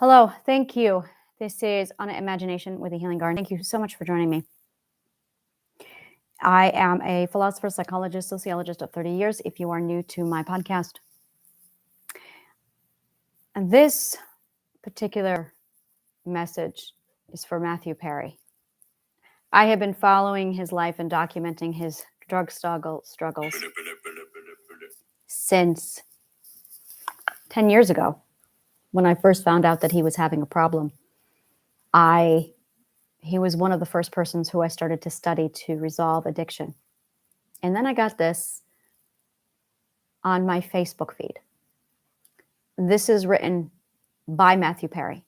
Hello, thank you. This is Anna Imagination with the Healing Garden. Thank you so much for joining me. I am a philosopher, psychologist, sociologist of 30 years, if you are new to my podcast. And this particular message is for Matthew Perry. I have been following his life and documenting his drug struggles since 10 years ago, when I first found out that he was having a problem. He was one of the first persons who I started to study to resolve addiction. And then I got this on my Facebook feed. This is written by Matthew Perry.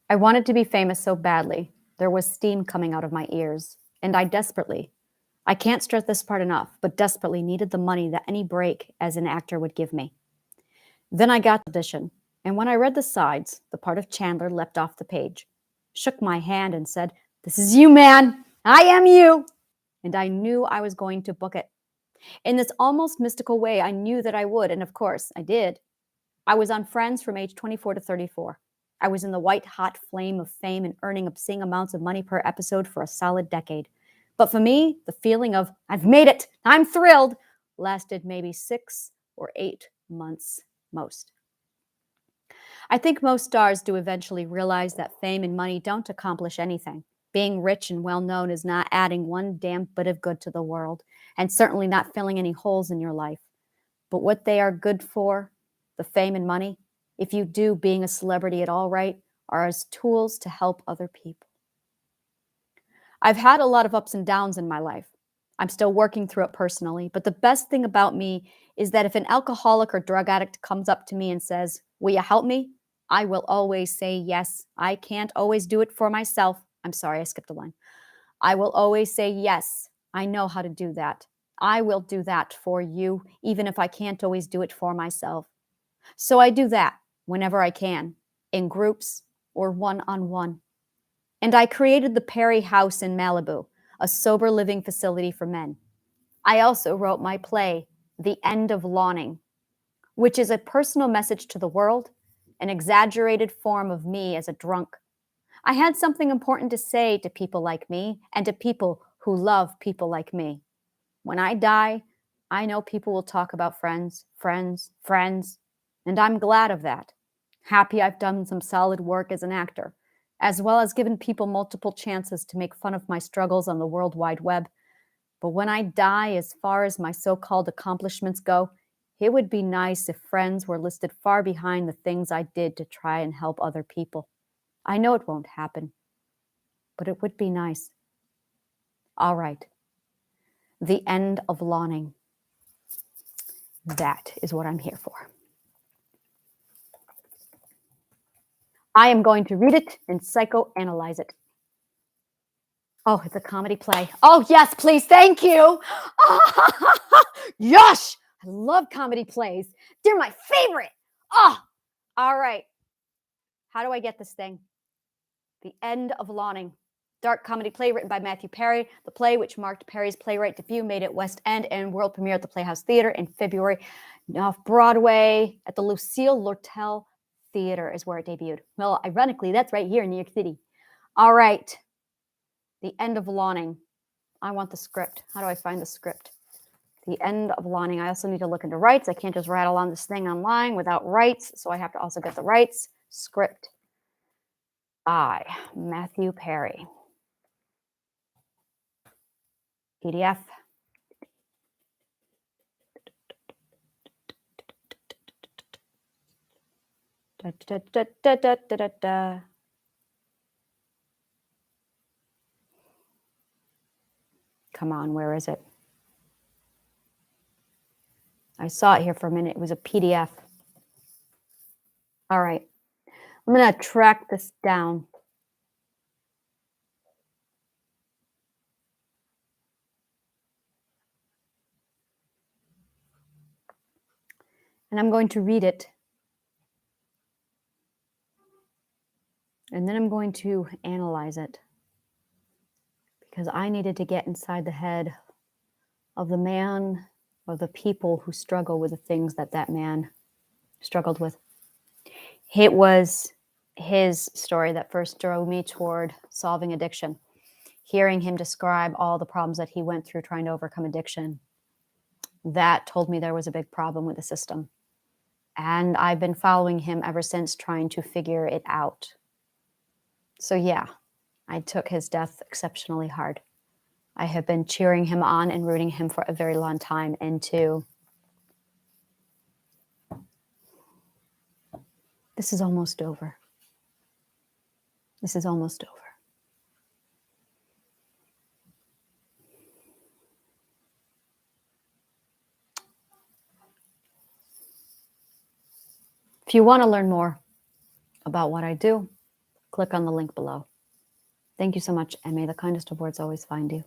I wanted to be famous so badly. There was steam coming out of my ears, and I can't stress this part enough, but desperately needed the money that any break as an actor would give me. Then I got the audition, and when I read the sides, the part of Chandler leapt off the page, shook my hand and said, "This is you, man. I am you." And I knew I was going to book it. In this almost mystical way, I knew that I would, and of course, I did. I was on Friends from age 24 to 34. I was in the white-hot flame of fame and earning obscene amounts of money per episode for a solid decade. But for me, the feeling of, "I've made it, I'm thrilled," lasted maybe 6 or 8 months most. I think most stars do eventually realize that fame and money don't accomplish anything. Being rich and well-known is not adding one damn bit of good to the world, and certainly not filling any holes in your life. But what they are good for, the fame and money, if you do being a celebrity at all right, are as tools to help other people. I've had a lot of ups and downs in my life. I'm still working through it personally, but the best thing about me is that if an alcoholic or drug addict comes up to me and says, "Will you help me?" I will always say yes. I can't always do it for myself. I'm sorry, I skipped a line. I will always say yes. I know how to do that. I will do that for you, even if I can't always do it for myself. So I do that whenever I can, in groups or one-on-one. And I created the Perry House in Malibu, a sober living facility for men. I also wrote my play, The End of Lawning, which is a personal message to the world, an exaggerated form of me as a drunk. I had something important to say to people like me and to people who love people like me. When I die, I know people will talk about friends, friends, friends, and I'm glad of that. Happy I've done some solid work as an actor, as well as given people multiple chances to make fun of my struggles on the World Wide Web. But when I die, as far as my so-called accomplishments go, it would be nice if friends were listed far behind the things I did to try and help other people. I know it won't happen, but it would be nice. All right. The End of Lawning. That is what I'm here for. I am going to read it and psychoanalyze it. Oh, it's a comedy play. Oh, yes, please. Thank you. Yosh! I love comedy plays. They're my favorite. Oh, all right. How do I get this thing? The End of Lawning. Dark comedy play written by Matthew Perry. The play, which marked Perry's playwright debut, made it West End and world premiere at the Playhouse Theater in February. Off Broadway at the Lucille Lortel Theater is where it debuted. Well, ironically, that's right here in New York City. All right. The End of Lawning. I want the script. How do I find the script? The End of Lawning. I also need to look into rights. I can't just rattle on this thing online without rights, so I have to also get the rights. Script. By Matthew Perry. PDF. Da, da, da, da, da, da, da, da. Come on, where is it? I saw it here for a minute. It was a PDF. All right. I'm going to track this down. And I'm going to read it. And then I'm going to analyze it. Because I needed to get inside the head of the man, of the people who struggle with the things that that man struggled with. It was his story that first drove me toward solving addiction. Hearing him describe all the problems that he went through trying to overcome addiction, that told me there was a big problem with the system. And I've been following him ever since, trying to figure it out. So yeah, I took his death exceptionally hard. I have been cheering him on and rooting him for a very long time into this is almost over. This is almost over. If you want to learn more about what I do, click on the link below. Thank you so much, and may the kindest of words always find you.